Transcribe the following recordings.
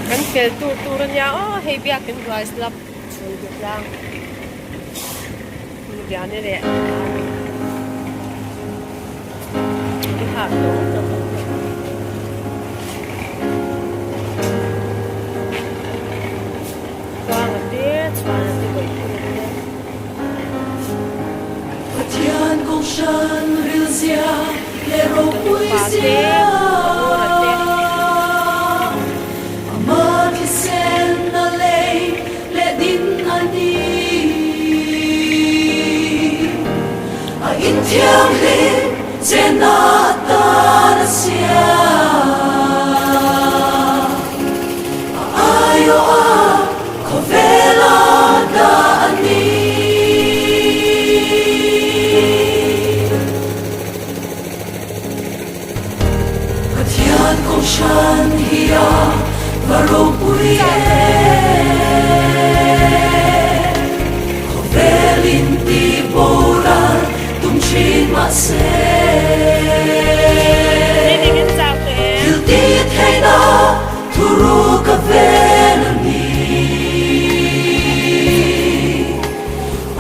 kan fel tur nya hei bia kan rice lap chul bi lang ni bia ne re ni ha to chuan ate boi Tian kong shan ril zia le ro pui zia ama ki sen na le din ani a in thiam le chen na ta na sia ayo a ko vela da ani shan hiya varo puye kovelin ti boran tum chin ma se il ti theina turu ka venani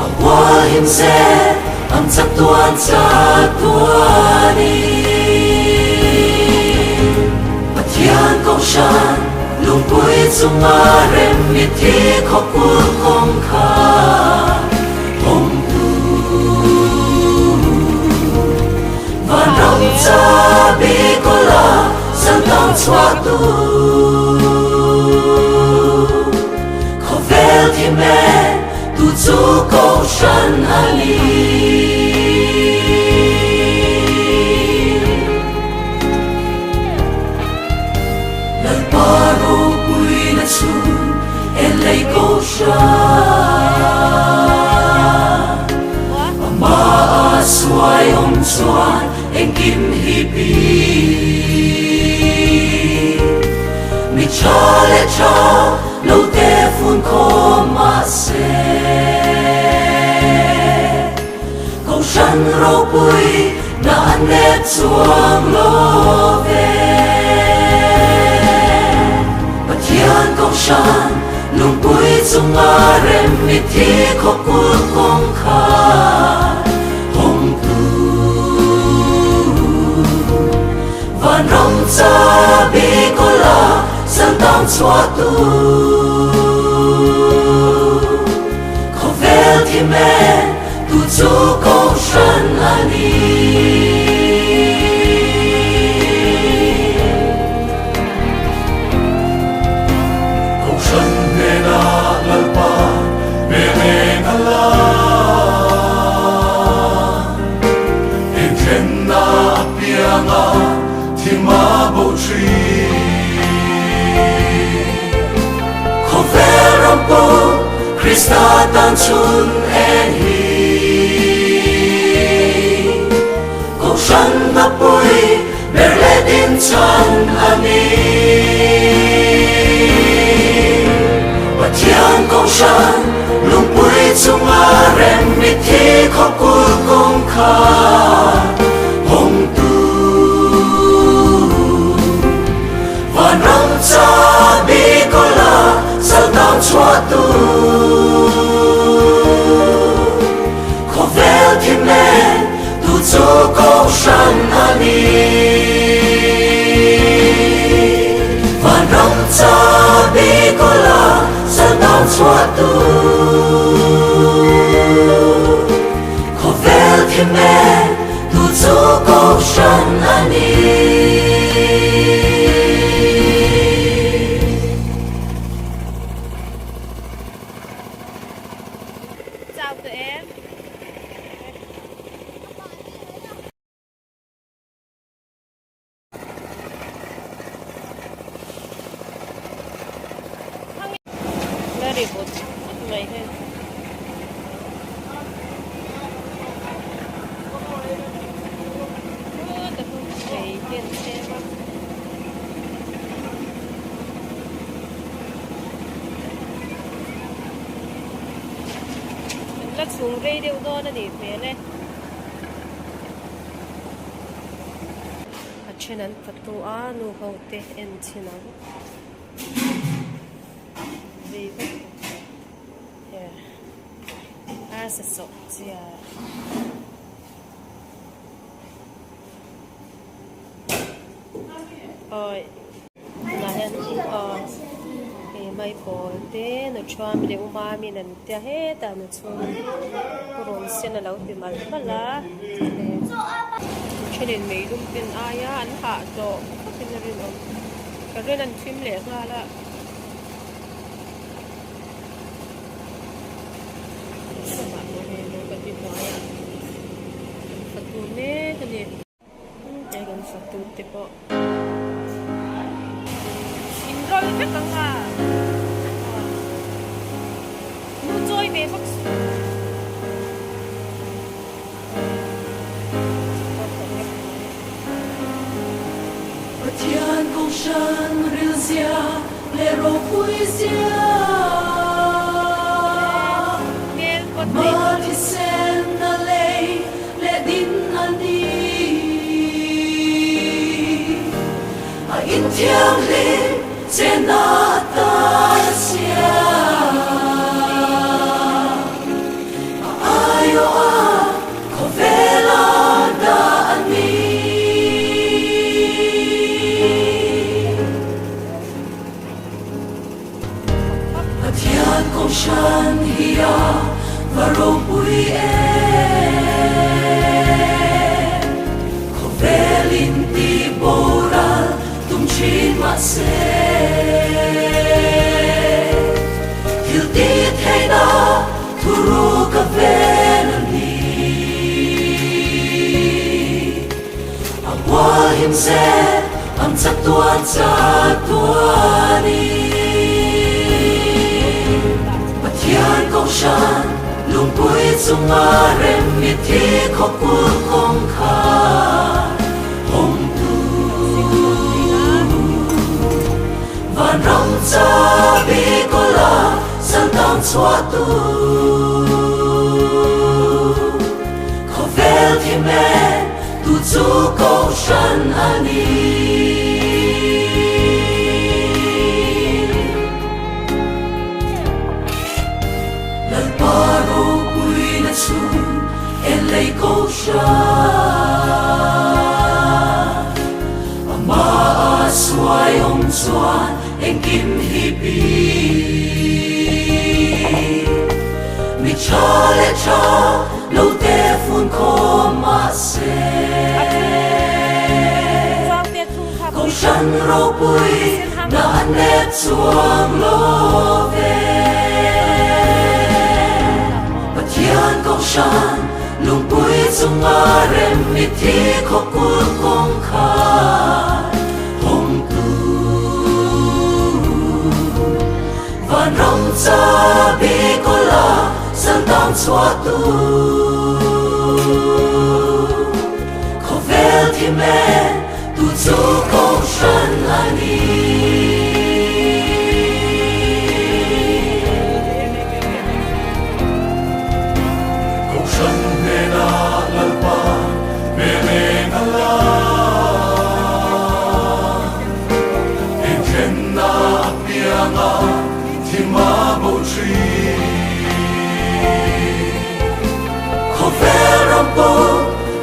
awa him se am chatuan Tian kong shan lung pui chung ma rem mi thi kho ku kong kha hong tu van rong cha bi ko la san tang chwa tu kho vel thi me tu chu kong shan ali Elay ko siya Ama asway om chuan Eng kim hibi Mi cha le cha Lo te phun ko ma se Câu shan ro pui Na anet chuang lo ve Tian kong shan lung pui chung ma rem mi thi kho ku kong kha hong tu van rong cha bi ko la san tang chwa tu kho vel thi me tu chu kong shan ani Krista tan chun en hi Ko shan na pui ber le din chan ani Wa tian kong shan lung pui chung a rem mi thi kho ku kong kha hong tu van rong cha bi ko la sal tang chwa tu Kong shan ani Van rong cha bi ko la San tang chwa tu Ko vel thi me Tu chu kong shan ani chào tụi em Very good. May hen. Let's go radio đó nó đi về nè. Chuyện anh phát tu à nu hậu te en chi nào. sẽ sọ chia ơi là hen cái mai bò thế nó cho mình để umami nên tia hết ta nó cho rồi xin là lâu thì mà là cho nên mấy lúc tin ai á anh hạ cho có tin là riêng cái riêng anh phim lẻ ra là mà nó cái tin nói à phật tu nè cái gì cái gần phật tu tiếp bộ rồi chắc chắn là muốn chơi về phát Thiên công sân rêu ria lệ rô vui ria mà thì sen na lệ lệ din ani a in thiang lệ che na ta sia ayo a kovela da ani Thiên công sân hia và rô bùi Ko velin ti bora tum chin ma se Hil ti thay na tu ru ka venani Amwa him se am cha tuani Thiên công sân lung bụi chung a rem mi thi khóc cuộc công khá hồng tu và rong cha bi cô la san tang chua tu khó vel thì mẹ tu chu công sân ani lay câu sa ama suai ông chuan anh kim hi bi mi cha le cha lâu te phun kho ma se câu sân rô bùi na anh nét chuang lo về và thiên câu sân lung bụi chung a rem mi thi khóc cuộc công khá hồng tu và rong cha bi cô la san tang chua tu khó vel thì mẹ tu chu công sân ani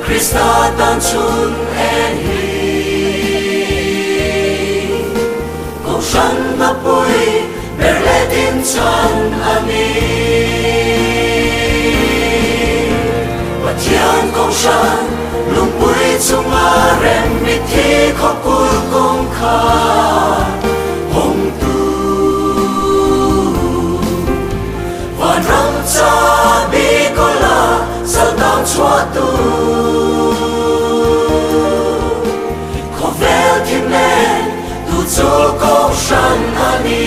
Krista tan chun en hi Câu sân na bụi ber le din chan ani Và thiên câu sân lung bụi chung a rem mi thi khóc cuộc công khá hồng tu và rong cha bi cô la sao tang chua tu khó vel thì men tu chu công sân ani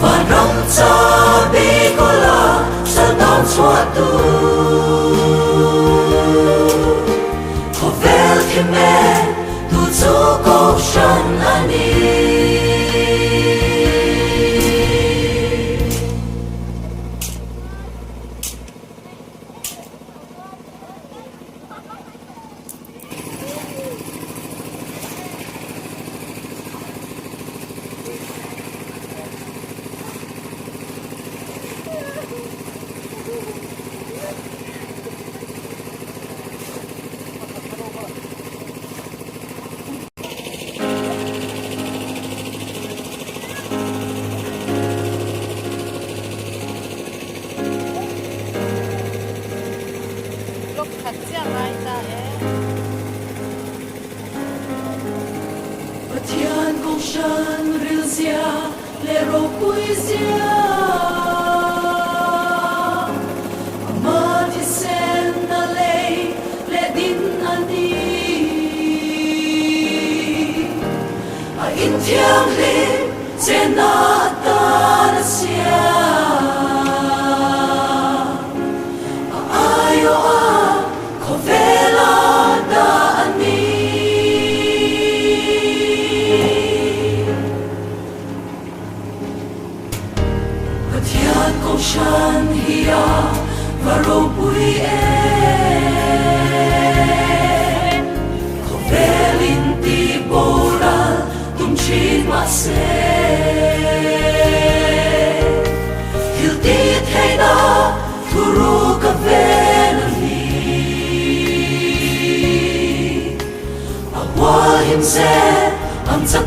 và rong cha bi cô la sao tang chua tu khó vel thì men shan rilzia le ro puizia amati sen na lei le din ani a in thiang le chena ta na sia ayo a khovela da ani Thian kong shan hiya varo pui Khovelin ti boral tum chin ma se Hilti thay na thuru ka venani Akwa him se am chak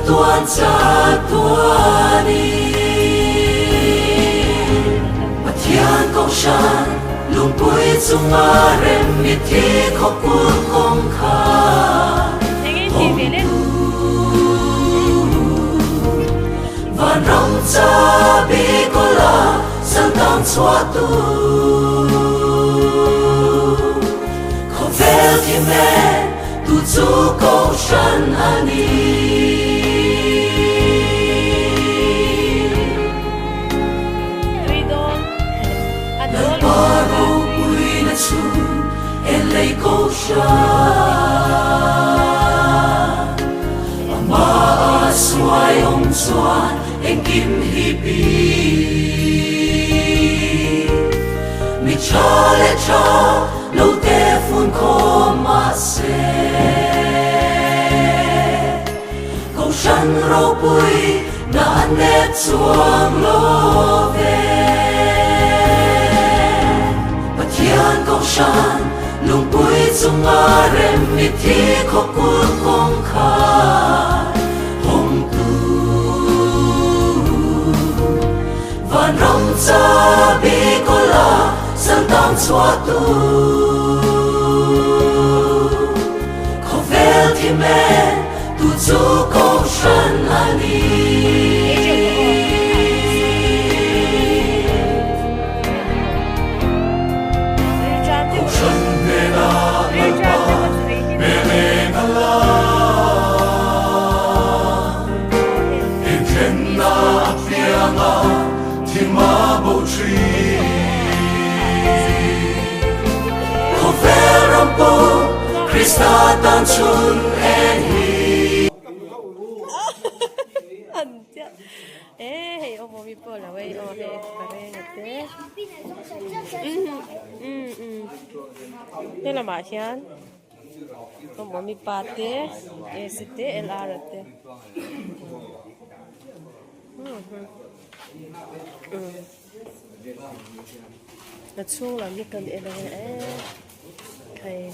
tuani Thian kong shan lung pui chung a rem mi thi khóc cuộc công kha hồng van rong cha bi ko la sang tang chua tu kho vel thi me tu chu kong shan ani Paro pui na chu elei ko sha Ama swai ong chuan eng kim hi pi Mi cha le cha lo te fun ko ma se Ko shan ro pui na ne chuang lo ve Thian kong shan lung pui chung a rem mi thi khóc cuộc công kha hồng tu van rong cha bi ko la sang tang chua tu kho vel thi me tu chu kong shan ani Krista tan chun en hi Antia. Hey, oh mommy pola way oh hey parengate. Thế là mà hian. Oh mommy pate esite elarate. Nó chung là như cần em thầy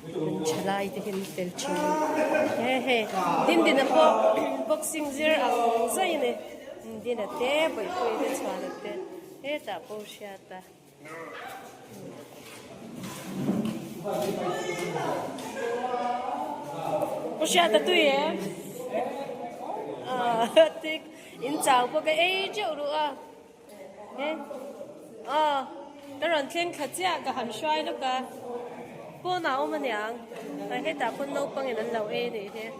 mình trả lại thì hìnhtel chung he din din po boxing zir a zai ne din ate boy boy de chwana te he ta po shata po shata tu ye tik in chang po cái ấy chịu được he tao run thiên khát chia cả hàm xoay lúc cả cô nào mà nhàng hay hết ta con nấu bằng cái lâu ấy đấy thế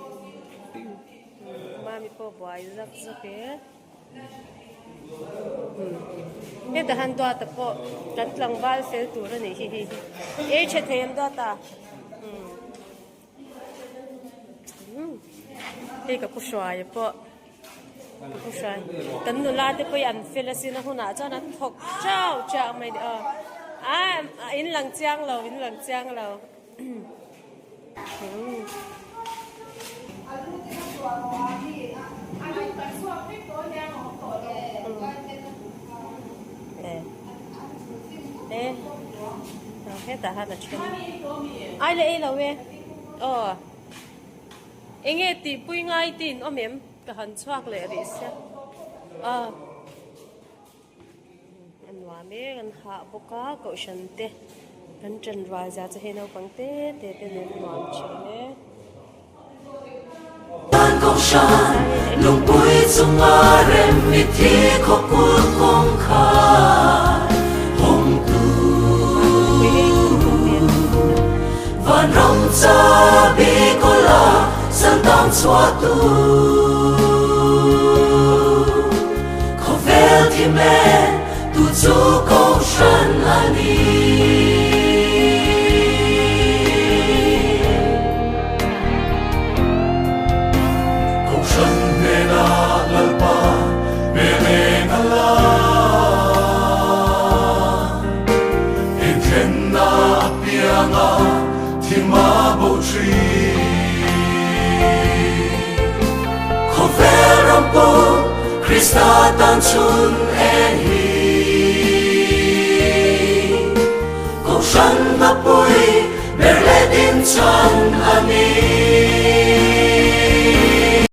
mà mi po boy rất rất cái hết ta han toa tập po cắn lăng val phèo tủ rồi này hi ấy chết thêm đó ta cái cái xoay po xoay tấn nụ la thì po ăn phèo là xin nó không nã cho nó thọc chao mày in lăng chiang lâu hết ta hát là chuyện ai lấy lâu về anh nghe thì bui ngay tin ôm em cái hành choạc lệ đi xem anh nói mấy anh hạ bốc cá cậu sân tê anh trần vài giờ cho hết nào bằng tê nên nói chuyện lung bụi chung a rem mi thi khó cuối công khai hồng tu van rong cha bi ko la san tang chua tu khó vel thì mẹ tu chu câu sân ani câu sân ne na lalpa me ne na la in thiên na pianga thì ma bầu trì khó ve rampo Krista tan chun en hi câu sân na pui berledin chan ani